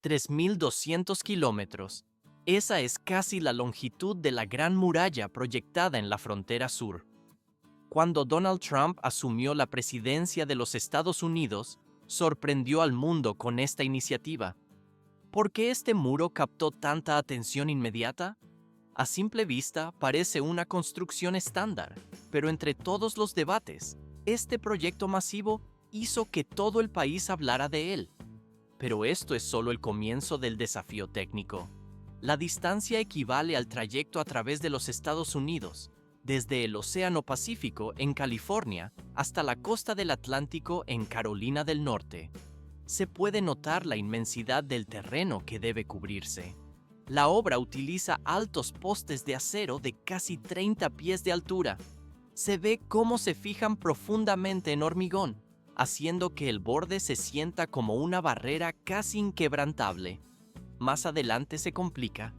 3.200 kilómetros. Esa es casi la longitud de la Gran Muralla proyectada en la frontera sur. Cuando Donald Trump asumió la presidencia de los Estados Unidos, sorprendió al mundo con esta iniciativa. ¿Por qué este muro captó tanta atención inmediata? A simple vista parece una construcción estándar, pero entre todos los debates, este proyecto masivo hizo que todo el país hablara de él. Pero esto es solo el comienzo del desafío técnico. La distancia equivale al trayecto a través de los Estados Unidos, desde el Océano Pacífico en California hasta la costa del Atlántico en Carolina del Norte. Se puede notar la inmensidad del terreno que debe cubrirse. La obra utiliza altos postes de acero de casi 30 pies de altura. Se ve cómo se fijan profundamente en hormigón, haciendo que el borde se sienta como una barrera casi inquebrantable. Más adelante se complica.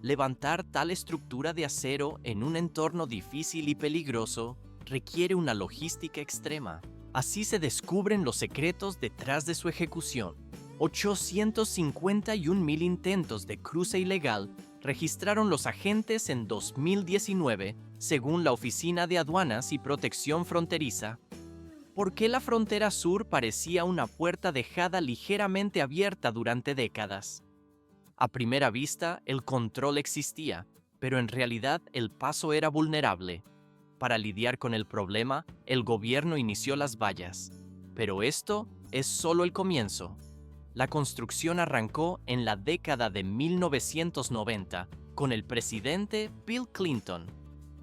Levantar tal estructura de acero en un entorno difícil y peligroso requiere una logística extrema. Así se descubren los secretos detrás de su ejecución. 851,000 intentos de cruce ilegal registraron los agentes en 2019, según la Oficina de Aduanas y Protección Fronteriza. ¿Por qué la frontera sur parecía una puerta dejada ligeramente abierta durante décadas? A primera vista, el control existía, pero en realidad el paso era vulnerable. Para lidiar con el problema, el gobierno inició las vallas. Pero esto es solo el comienzo. La construcción arrancó en la década de 1990 con el presidente Bill Clinton.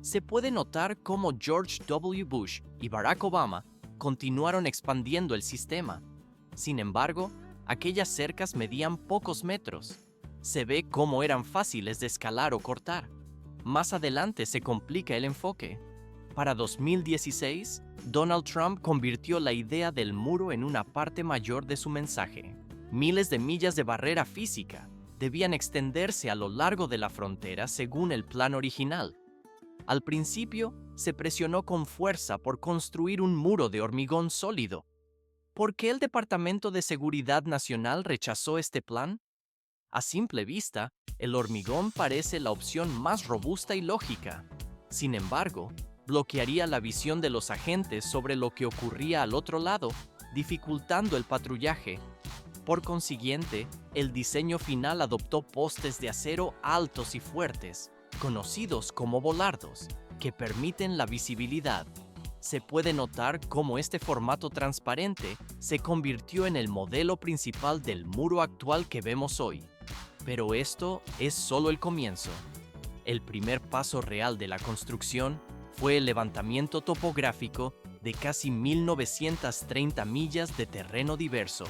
Se puede notar cómo George W. Bush y Barack Obama continuaron expandiendo el sistema. Sin embargo, aquellas cercas medían pocos metros. Se ve cómo eran fáciles de escalar o cortar. Más adelante se complica el enfoque. Para 2016, Donald Trump convirtió la idea del muro en una parte mayor de su mensaje. Miles de millas de barrera física debían extenderse a lo largo de la frontera según el plan original. Al principio, se presionó con fuerza por construir un muro de hormigón sólido. ¿Por qué el Departamento de Seguridad Nacional rechazó este plan? A simple vista, el hormigón parece la opción más robusta y lógica. Sin embargo, bloquearía la visión de los agentes sobre lo que ocurría al otro lado, dificultando el patrullaje. Por consiguiente, el diseño final adoptó postes de acero altos y fuertes, conocidos como volardos, que permiten la visibilidad. Se puede notar cómo este formato transparente se convirtió en el modelo principal del muro actual que vemos hoy. Pero esto es solo el comienzo. El primer paso real de la construcción fue el levantamiento topográfico de casi 1.930 millas de terreno diverso.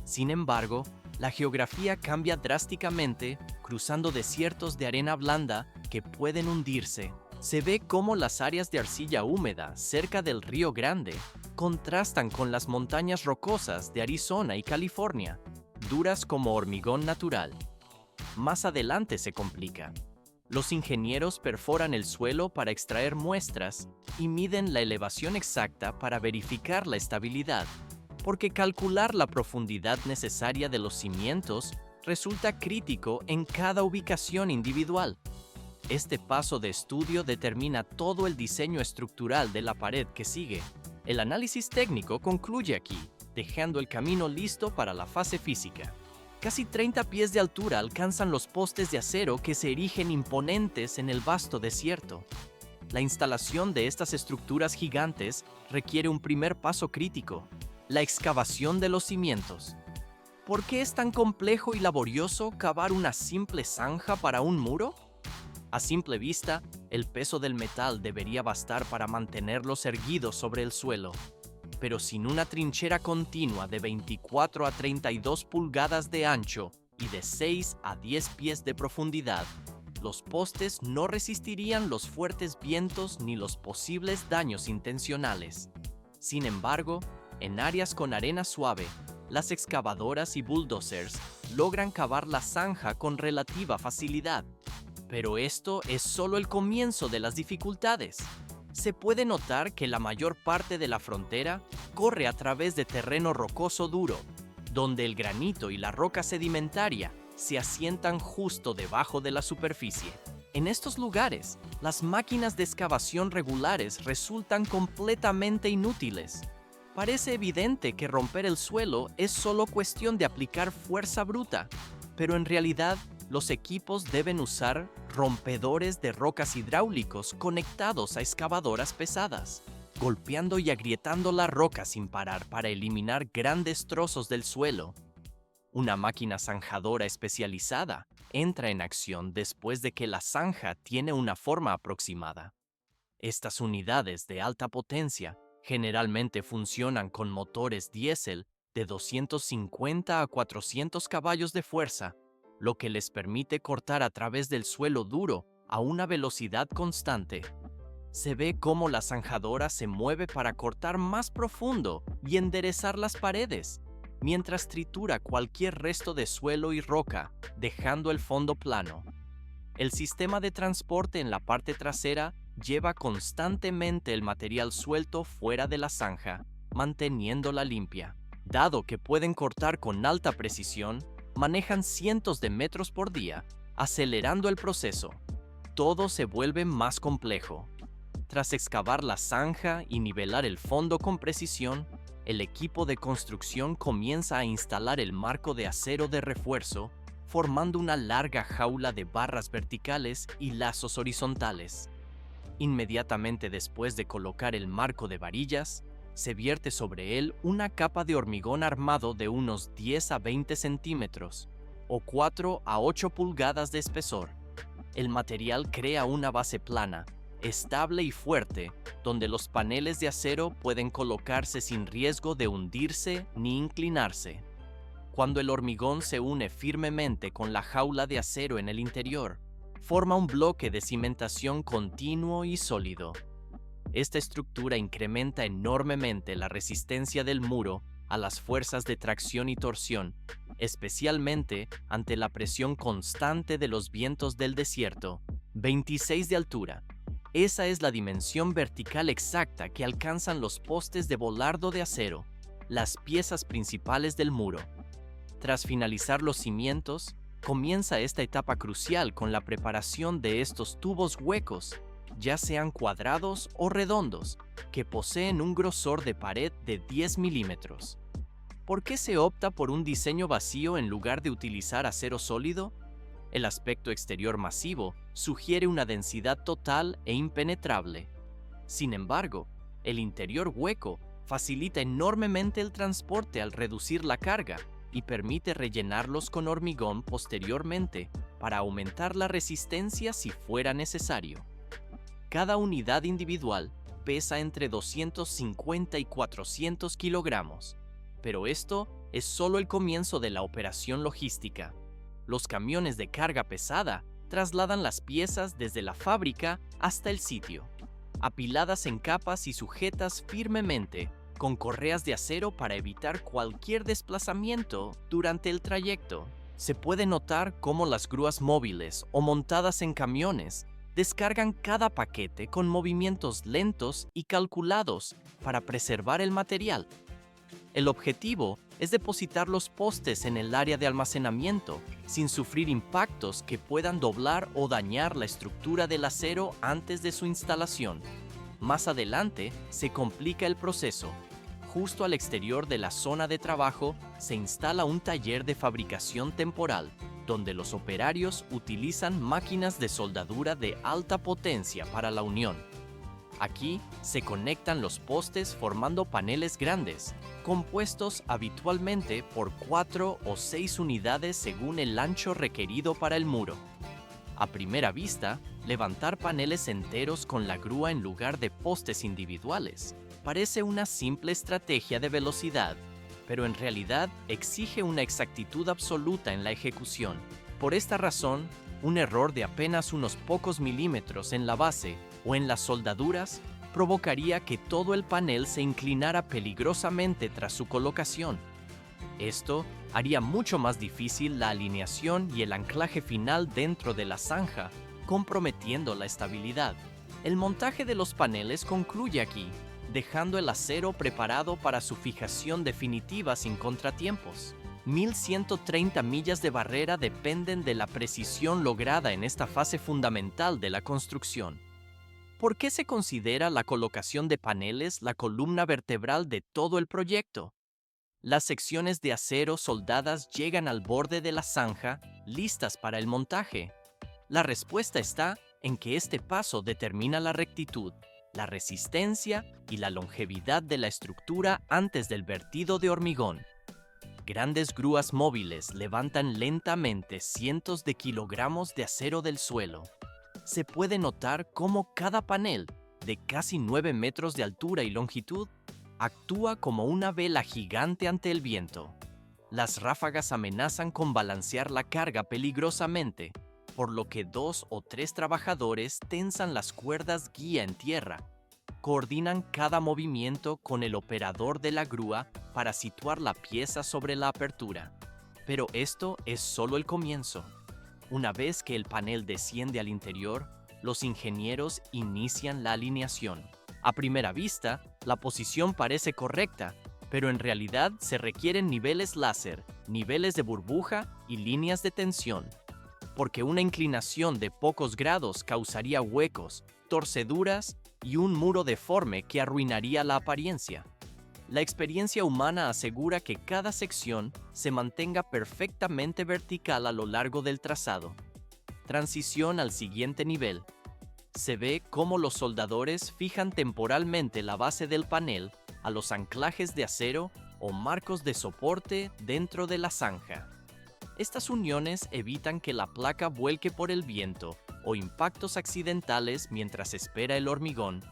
Sin embargo, la geografía cambia drásticamente, cruzando desiertos de arena blanda que pueden hundirse. Se ve cómo las áreas de arcilla húmeda cerca del Río Grande contrastan con las montañas rocosas de Arizona y California, duras como hormigón natural. Más adelante se complica. Los ingenieros perforan el suelo para extraer muestras y miden la elevación exacta para verificar la estabilidad, porque calcular la profundidad necesaria de los cimientos resulta crítico en cada ubicación individual. Este paso de estudio determina todo el diseño estructural de la pared que sigue. El análisis técnico concluye aquí, dejando el camino listo para la fase física. Casi 30 pies de altura alcanzan los postes de acero que se erigen imponentes en el vasto desierto. La instalación de estas estructuras gigantes requiere un primer paso crítico: la excavación de los cimientos. ¿Por qué es tan complejo y laborioso cavar una simple zanja para un muro? A simple vista, el peso del metal debería bastar para mantenerlos erguidos sobre el suelo. Pero sin una trinchera continua de 24 a 32 pulgadas de ancho y de 6 a 10 pies de profundidad, los postes no resistirían los fuertes vientos ni los posibles daños intencionales. Sin embargo, en áreas con arena suave, las excavadoras y bulldozers logran cavar la zanja con relativa facilidad. Pero esto es solo el comienzo de las dificultades. Se puede notar que la mayor parte de la frontera corre a través de terreno rocoso duro, donde el granito y la roca sedimentaria se asientan justo debajo de la superficie. En estos lugares, las máquinas de excavación regulares resultan completamente inútiles. Parece evidente que romper el suelo es solo cuestión de aplicar fuerza bruta, pero en realidad los equipos deben usar rompedores de rocas hidráulicos conectados a excavadoras pesadas, golpeando y agrietando la roca sin parar para eliminar grandes trozos del suelo. Una máquina zanjadora especializada entra en acción después de que la zanja tiene una forma aproximada. Estas unidades de alta potencia generalmente funcionan con motores diésel de 250 a 400 caballos de fuerza, lo que les permite cortar a través del suelo duro a una velocidad constante. Se ve cómo la zanjadora se mueve para cortar más profundo y enderezar las paredes, mientras tritura cualquier resto de suelo y roca, dejando el fondo plano. El sistema de transporte en la parte trasera lleva constantemente el material suelto fuera de la zanja, manteniéndola limpia. Dado que pueden cortar con alta precisión, manejan cientos de metros por día, acelerando el proceso. Todo se vuelve más complejo. Tras excavar la zanja y nivelar el fondo con precisión, el equipo de construcción comienza a instalar el marco de acero de refuerzo, formando una larga jaula de barras verticales y lazos horizontales. Inmediatamente después de colocar el marco de varillas, se vierte sobre él una capa de hormigón armado de unos 10 a 20 centímetros, o 4 a 8 pulgadas de espesor. El material crea una base plana, estable y fuerte, donde los paneles de acero pueden colocarse sin riesgo de hundirse ni inclinarse. Cuando el hormigón se une firmemente con la jaula de acero en el interior, forma un bloque de cimentación continuo y sólido. Esta estructura incrementa enormemente la resistencia del muro a las fuerzas de tracción y torsión, especialmente ante la presión constante de los vientos del desierto. 26 de altura. Esa es la dimensión vertical exacta que alcanzan los postes de bolardo de acero, las piezas principales del muro. Tras finalizar los cimientos, comienza esta etapa crucial con la preparación de estos tubos huecos, ya sean cuadrados o redondos, que poseen un grosor de pared de 10 milímetros. ¿Por qué se opta por un diseño vacío en lugar de utilizar acero sólido? El aspecto exterior masivo sugiere una densidad total e impenetrable. Sin embargo, el interior hueco facilita enormemente el transporte al reducir la carga y permite rellenarlos con hormigón posteriormente para aumentar la resistencia si fuera necesario. Cada unidad individual pesa entre 250 y 400 kilogramos, pero esto es solo el comienzo de la operación logística. Los camiones de carga pesada trasladan las piezas desde la fábrica hasta el sitio, apiladas en capas y sujetas firmemente con correas de acero para evitar cualquier desplazamiento durante el trayecto. Se puede notar cómo las grúas móviles o montadas en camiones descargan cada paquete con movimientos lentos y calculados para preservar el material. El objetivo es depositar los postes en el área de almacenamiento sin sufrir impactos que puedan doblar o dañar la estructura del acero antes de su instalación. Más adelante se complica el proceso. Justo al exterior de la zona de trabajo se instala un taller de fabricación temporal, donde los operarios utilizan máquinas de soldadura de alta potencia para la unión. Aquí se conectan los postes formando paneles grandes, compuestos habitualmente por 4 o 6 unidades según el ancho requerido para el muro. A primera vista, levantar paneles enteros con la grúa en lugar de postes individuales parece una simple estrategia de velocidad, pero en realidad exige una exactitud absoluta en la ejecución. Por esta razón, un error de apenas unos pocos milímetros en la base o en las soldaduras provocaría que todo el panel se inclinara peligrosamente tras su colocación. Esto haría mucho más difícil la alineación y el anclaje final dentro de la zanja, comprometiendo la estabilidad. El montaje de los paneles concluye aquí, dejando el acero preparado para su fijación definitiva sin contratiempos. 1.130 millas de barrera dependen de la precisión lograda en esta fase fundamental de la construcción. ¿Por qué se considera la colocación de paneles la columna vertebral de todo el proyecto? Las secciones de acero soldadas llegan al borde de la zanja, listas para el montaje. La respuesta está en que este paso determina la rectitud, la resistencia y la longevidad de la estructura antes del vertido de hormigón. Grandes grúas móviles levantan lentamente cientos de kilogramos de acero del suelo. Se puede notar cómo cada panel, de casi 9 metros de altura y longitud, actúa como una vela gigante ante el viento. Las ráfagas amenazan con balancear la carga peligrosamente, por lo que 2 o 3 trabajadores tensan las cuerdas guía en tierra. Coordinan cada movimiento con el operador de la grúa para situar la pieza sobre la apertura. Pero esto es solo el comienzo. Una vez que el panel desciende al interior, los ingenieros inician la alineación. A primera vista, la posición parece correcta, pero en realidad se requieren niveles láser, niveles de burbuja y líneas de tensión, porque una inclinación de pocos grados causaría huecos, torceduras y un muro deforme que arruinaría la apariencia. La experiencia humana asegura que cada sección se mantenga perfectamente vertical a lo largo del trazado. Transición al siguiente nivel. Se ve cómo los soldadores fijan temporalmente la base del panel a los anclajes de acero o marcos de soporte dentro de la zanja. Estas uniones evitan que la placa vuelque por el viento o impactos accidentales mientras espera el hormigón.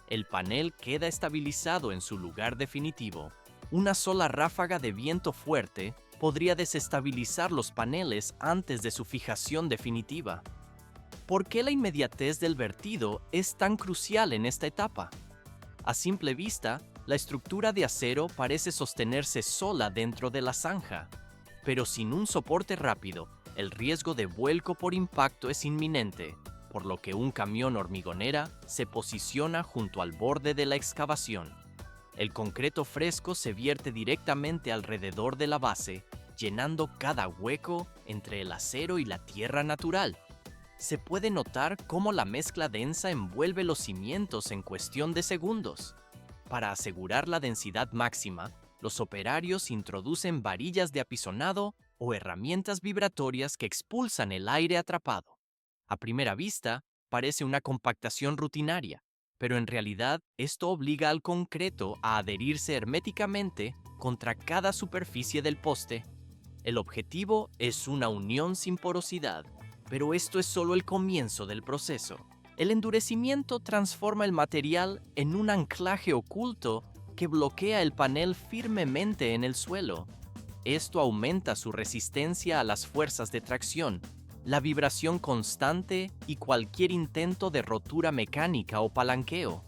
El panel queda estabilizado en su lugar definitivo. Una sola ráfaga de viento fuerte podría desestabilizar los paneles antes de su fijación definitiva. ¿Por qué la inmediatez del vertido es tan crucial en esta etapa? A simple vista, la estructura de acero parece sostenerse sola dentro de la zanja, pero sin un soporte rápido, el riesgo de vuelco por impacto es inminente, por lo que un camión hormigonera se posiciona junto al borde de la excavación. El concreto fresco se vierte directamente alrededor de la base, llenando cada hueco entre el acero y la tierra natural. Se puede notar cómo la mezcla densa envuelve los cimientos en cuestión de segundos. Para asegurar la densidad máxima, los operarios introducen varillas de apisonado o herramientas vibratorias que expulsan el aire atrapado. A primera vista, parece una compactación rutinaria, pero en realidad esto obliga al concreto a adherirse herméticamente contra cada superficie del poste. El objetivo es una unión sin porosidad, pero esto es solo el comienzo del proceso. El endurecimiento transforma el material en un anclaje oculto que bloquea el panel firmemente en el suelo. Esto aumenta su resistencia a las fuerzas de tracción, la vibración constante y cualquier intento de rotura mecánica o palanqueo.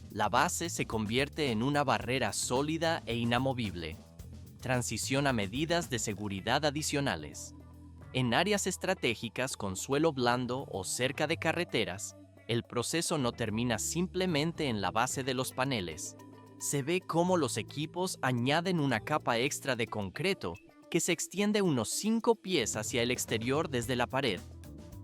La base se convierte en una barrera sólida e inamovible. Transición a medidas de seguridad adicionales. En áreas estratégicas con suelo blando o cerca de carreteras, el proceso no termina simplemente en la base de los paneles. Se ve cómo los equipos añaden una capa extra de concreto que se extiende unos 5 pies hacia el exterior desde la pared.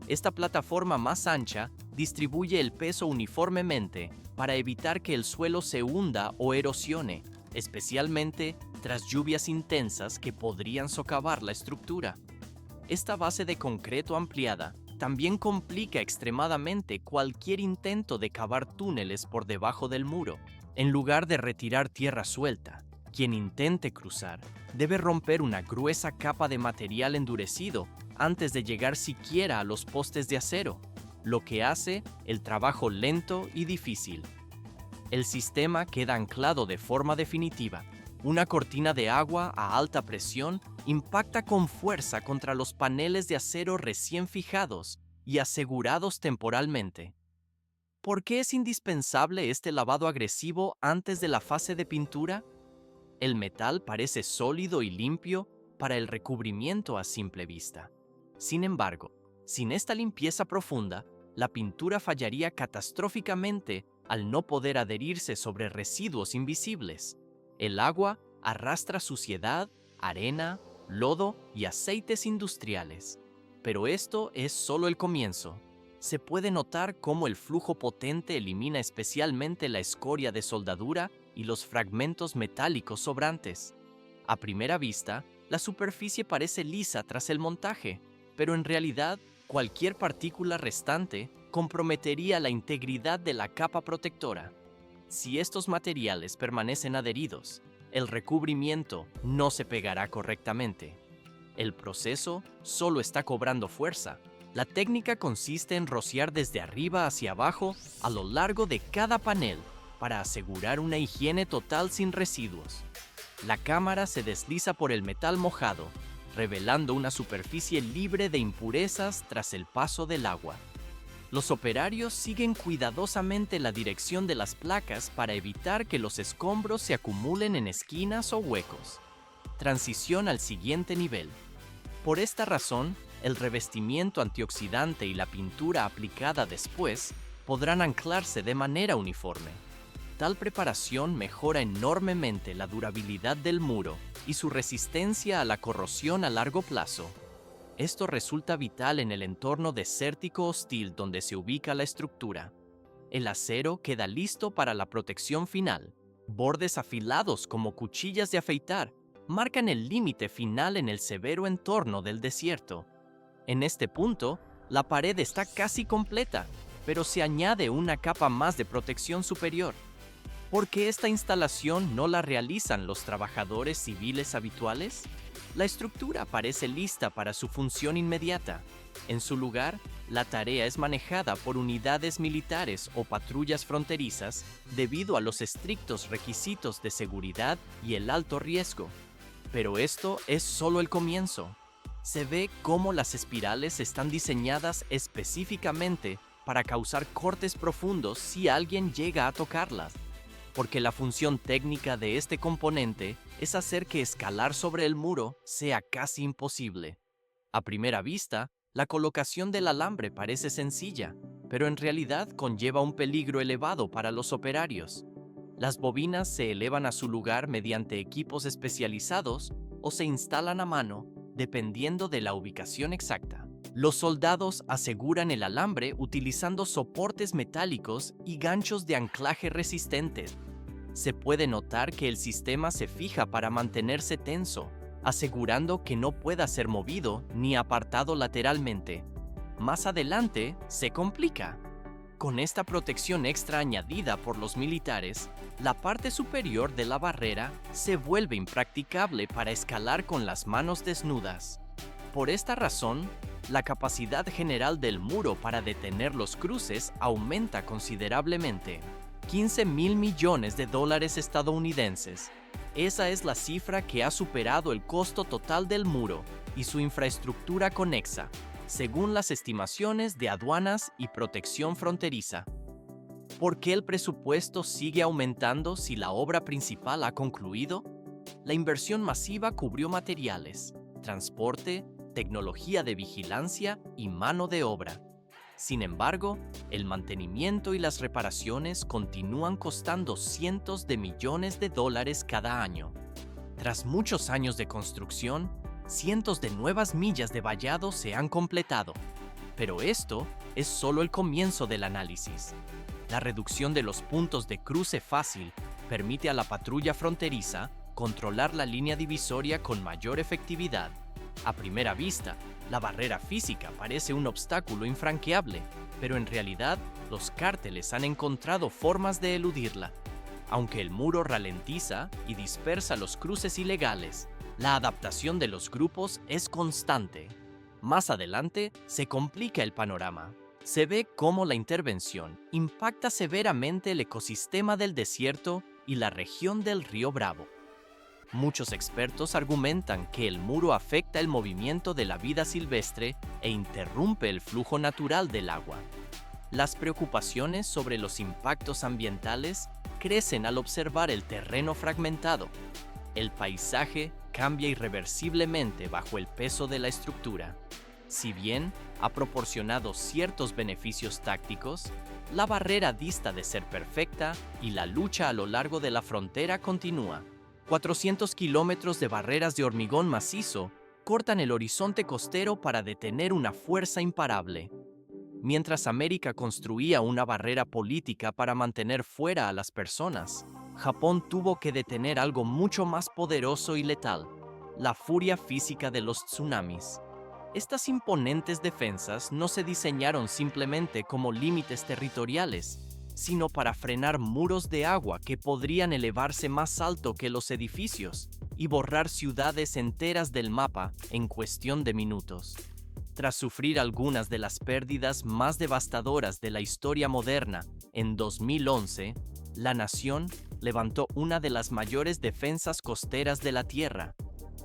Esta plataforma más ancha distribuye el peso uniformemente para evitar que el suelo se hunda o erosione, especialmente tras lluvias intensas que podrían socavar la estructura. Esta base de concreto ampliada también complica extremadamente cualquier intento de cavar túneles por debajo del muro. En lugar de retirar tierra suelta, quien intente cruzar debe romper una gruesa capa de material endurecido antes de llegar siquiera a los postes de acero, lo que hace el trabajo lento y difícil. El sistema queda anclado de forma definitiva. Una cortina de agua a alta presión impacta con fuerza contra los paneles de acero recién fijados y asegurados temporalmente. ¿Por qué es indispensable este lavado agresivo antes de la fase de pintura? El metal parece sólido y limpio para el recubrimiento a simple vista. Sin embargo, sin esta limpieza profunda, la pintura fallaría catastróficamente al no poder adherirse sobre residuos invisibles. El agua arrastra suciedad, arena, lodo y aceites industriales. Pero esto es solo el comienzo. Se puede notar cómo el flujo potente elimina especialmente la escoria de soldadura y los fragmentos metálicos sobrantes. A primera vista, la superficie parece lisa tras el montaje, pero en realidad, cualquier partícula restante comprometería la integridad de la capa protectora. Si estos materiales permanecen adheridos, el recubrimiento no se pegará correctamente. El proceso solo está cobrando fuerza. La técnica consiste en rociar desde arriba hacia abajo a lo largo de cada panel para asegurar una higiene total sin residuos. La cámara se desliza por el metal mojado, revelando una superficie libre de impurezas tras el paso del agua. Los operarios siguen cuidadosamente la dirección de las placas para evitar que los escombros se acumulen en esquinas o huecos. Transición al siguiente nivel. Por esta razón, el revestimiento antioxidante y la pintura aplicada después podrán anclarse de manera uniforme. Tal preparación mejora enormemente la durabilidad del muro y su resistencia a la corrosión a largo plazo. Esto resulta vital en el entorno desértico hostil donde se ubica la estructura. El acero queda listo para la protección final. Bordes afilados como cuchillas de afeitar marcan el límite final en el severo entorno del desierto. En este punto, la pared está casi completa, pero se añade una capa más de protección superior. ¿Por qué esta instalación no la realizan los trabajadores civiles habituales? La estructura parece lista para su función inmediata. En su lugar, la tarea es manejada por unidades militares o patrullas fronterizas debido a los estrictos requisitos de seguridad y el alto riesgo. Pero esto es solo el comienzo. Se ve cómo las espirales están diseñadas específicamente para causar cortes profundos si alguien llega a tocarlas, porque la función técnica de este componente es hacer que escalar sobre el muro sea casi imposible. A primera vista, la colocación del alambre parece sencilla, pero en realidad conlleva un peligro elevado para los operarios. Las bobinas se elevan a su lugar mediante equipos especializados o se instalan a mano, dependiendo de la ubicación exacta. Los soldados aseguran el alambre utilizando soportes metálicos y ganchos de anclaje resistentes. Se puede notar que el sistema se fija para mantenerse tenso, asegurando que no pueda ser movido ni apartado lateralmente. Más adelante, se complica. Con esta protección extra añadida por los militares, la parte superior de la barrera se vuelve impracticable para escalar con las manos desnudas. Por esta razón, la capacidad general del muro para detener los cruces aumenta considerablemente. $15,000 millones estadounidenses. Esa es la cifra que ha superado el costo total del muro y su infraestructura conexa, según las estimaciones de Aduanas y Protección Fronteriza. ¿Por qué el presupuesto sigue aumentando si la obra principal ha concluido? La inversión masiva cubrió materiales, transporte, tecnología de vigilancia y mano de obra. Sin embargo, el mantenimiento y las reparaciones continúan costando cientos de millones de dólares cada año. Tras muchos años de construcción, cientos de nuevas millas de vallado se han completado. Pero esto es solo el comienzo del análisis. La reducción de los puntos de cruce fácil permite a la patrulla fronteriza controlar la línea divisoria con mayor efectividad. A primera vista, la barrera física parece un obstáculo infranqueable, pero en realidad los cárteles han encontrado formas de eludirla. Aunque el muro ralentiza y dispersa los cruces ilegales, la adaptación de los grupos es constante. Más adelante, se complica el panorama. Se ve cómo la intervención impacta severamente el ecosistema del desierto y la región del río Bravo. Muchos expertos argumentan que el muro afecta el movimiento de la vida silvestre e interrumpe el flujo natural del agua. Las preocupaciones sobre los impactos ambientales crecen al observar el terreno fragmentado. El paisaje cambia irreversiblemente bajo el peso de la estructura. Si bien ha proporcionado ciertos beneficios tácticos, la barrera dista de ser perfecta y la lucha a lo largo de la frontera continúa. 400 kilómetros de barreras de hormigón macizo cortan el horizonte costero para detener una fuerza imparable. Mientras América construía una barrera política para mantener fuera a las personas, Japón tuvo que detener algo mucho más poderoso y letal: la furia física de los tsunamis. Estas imponentes defensas no se diseñaron simplemente como límites territoriales, sino para frenar muros de agua que podrían elevarse más alto que los edificios y borrar ciudades enteras del mapa en cuestión de minutos. Tras sufrir algunas de las pérdidas más devastadoras de la historia moderna, en 2011, la nación levantó una de las mayores defensas costeras de la Tierra.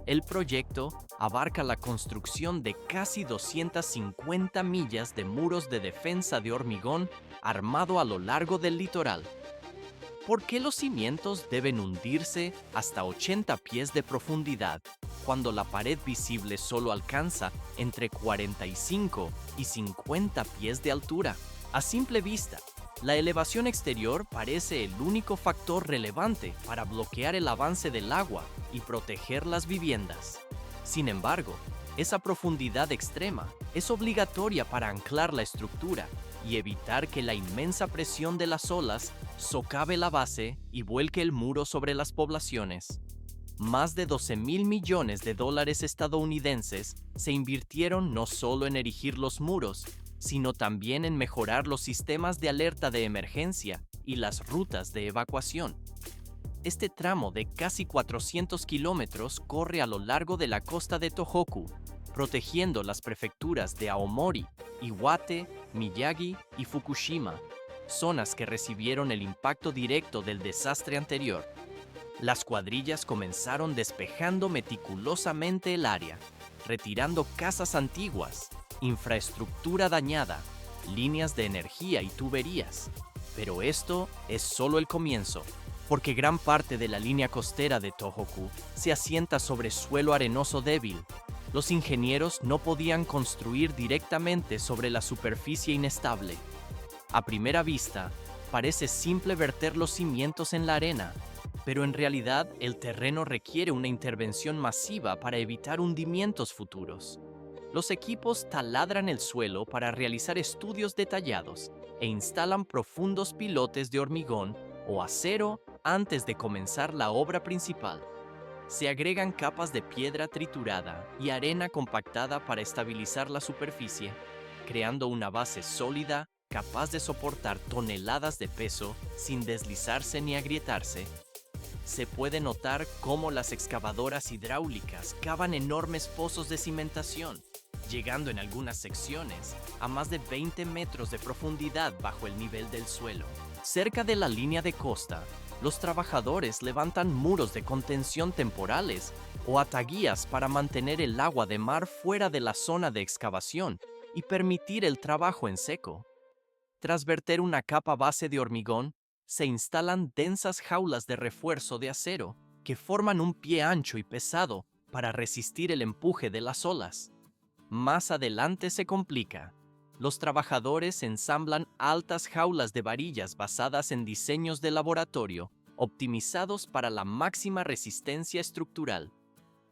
El proyecto abarca la construcción de casi 250 millas de muros de defensa de hormigón armado a lo largo del litoral. ¿Por qué los cimientos deben hundirse hasta 80 pies de profundidad, cuando la pared visible solo alcanza entre 45 y 50 pies de altura? A simple vista, la elevación exterior parece el único factor relevante para bloquear el avance del agua y proteger las viviendas. Sin embargo, esa profundidad extrema es obligatoria para anclar la estructura y evitar que la inmensa presión de las olas socave la base y vuelque el muro sobre las poblaciones. Más de 12.000 millones de dólares estadounidenses se invirtieron no solo en erigir los muros, sino también en mejorar los sistemas de alerta de emergencia y las rutas de evacuación. Este tramo de casi 400 kilómetros corre a lo largo de la costa de Tohoku, protegiendo las prefecturas de Aomori, Iwate, Miyagi y Fukushima, zonas que recibieron el impacto directo del desastre anterior. Las cuadrillas comenzaron despejando meticulosamente el área, retirando casas antiguas, infraestructura dañada, líneas de energía y tuberías. Pero esto es solo el comienzo, porque gran parte de la línea costera de Tohoku se asienta sobre suelo arenoso débil. Los ingenieros no podían construir directamente sobre la superficie inestable. A primera vista, parece simple verter los cimientos en la arena, pero en realidad el terreno requiere una intervención masiva para evitar hundimientos futuros. Los equipos taladran el suelo para realizar estudios detallados e instalan profundos pilotes de hormigón o acero antes de comenzar la obra principal. Se agregan capas de piedra triturada y arena compactada para estabilizar la superficie, creando una base sólida capaz de soportar toneladas de peso sin deslizarse ni agrietarse. Se puede notar cómo las excavadoras hidráulicas cavan enormes pozos de cimentación, llegando en algunas secciones a más de 20 metros de profundidad bajo el nivel del suelo. Cerca de la línea de costa, los trabajadores levantan muros de contención temporales o ataguías para mantener el agua de mar fuera de la zona de excavación y permitir el trabajo en seco. Tras verter una capa base de hormigón, se instalan densas jaulas de refuerzo de acero que forman un pie ancho y pesado para resistir el empuje de las olas. Más adelante se complica. Los trabajadores ensamblan altas jaulas de varillas basadas en diseños de laboratorio, optimizados para la máxima resistencia estructural.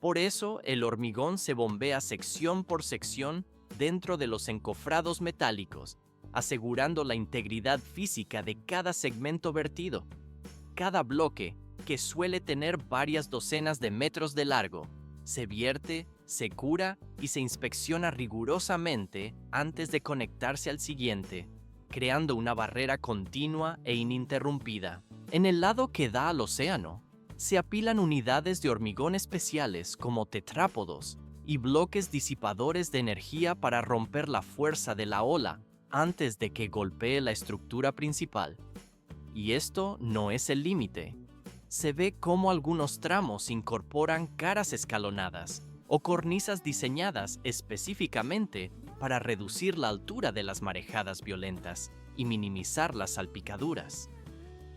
Por eso, el hormigón se bombea sección por sección dentro de los encofrados metálicos, asegurando la integridad física de cada segmento vertido. Cada bloque, que suele tener varias docenas de metros de largo, se vierte, se cura y se inspecciona rigurosamente antes de conectarse al siguiente, creando una barrera continua e ininterrumpida. En el lado que da al océano, se apilan unidades de hormigón especiales como tetrápodos y bloques disipadores de energía para romper la fuerza de la ola antes de que golpee la estructura principal. Y esto no es el límite. Se ve cómo algunos tramos incorporan caras escalonadas o cornisas diseñadas específicamente para reducir la altura de las marejadas violentas y minimizar las salpicaduras.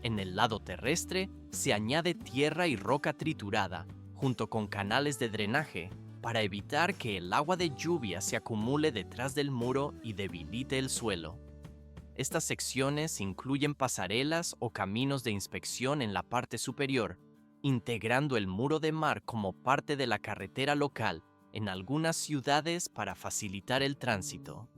En el lado terrestre se añade tierra y roca triturada, junto con canales de drenaje, para evitar que el agua de lluvia se acumule detrás del muro y debilite el suelo. Estas secciones incluyen pasarelas o caminos de inspección en la parte superior, integrando el muro de mar como parte de la carretera local en algunas ciudades para facilitar el tránsito.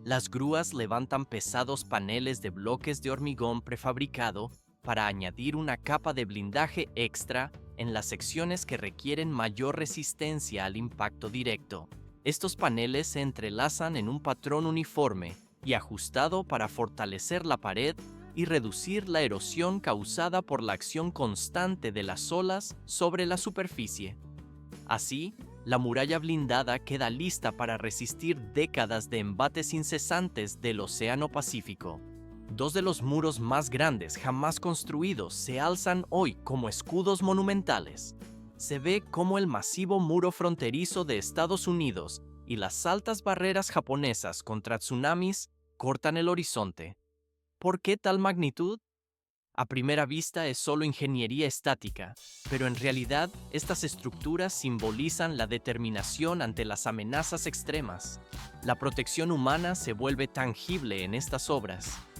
Las grúas levantan pesados paneles de bloques de hormigón prefabricado para añadir una capa de blindaje extra en las secciones que requieren mayor resistencia al impacto directo. Estos paneles se entrelazan en un patrón uniforme y ajustado para fortalecer la pared y reducir la erosión causada por la acción constante de las olas sobre la superficie. Así, la muralla blindada queda lista para resistir décadas de embates incesantes del Océano Pacífico. Dos de los muros más grandes jamás construidos se alzan hoy como escudos monumentales. Se ve cómo el masivo muro fronterizo de Estados Unidos y las altas barreras japonesas contra tsunamis cortan el horizonte. ¿Por qué tal magnitud? A primera vista es solo ingeniería estática, pero en realidad estas estructuras simbolizan la determinación ante las amenazas extremas. La protección humana se vuelve tangible en estas obras,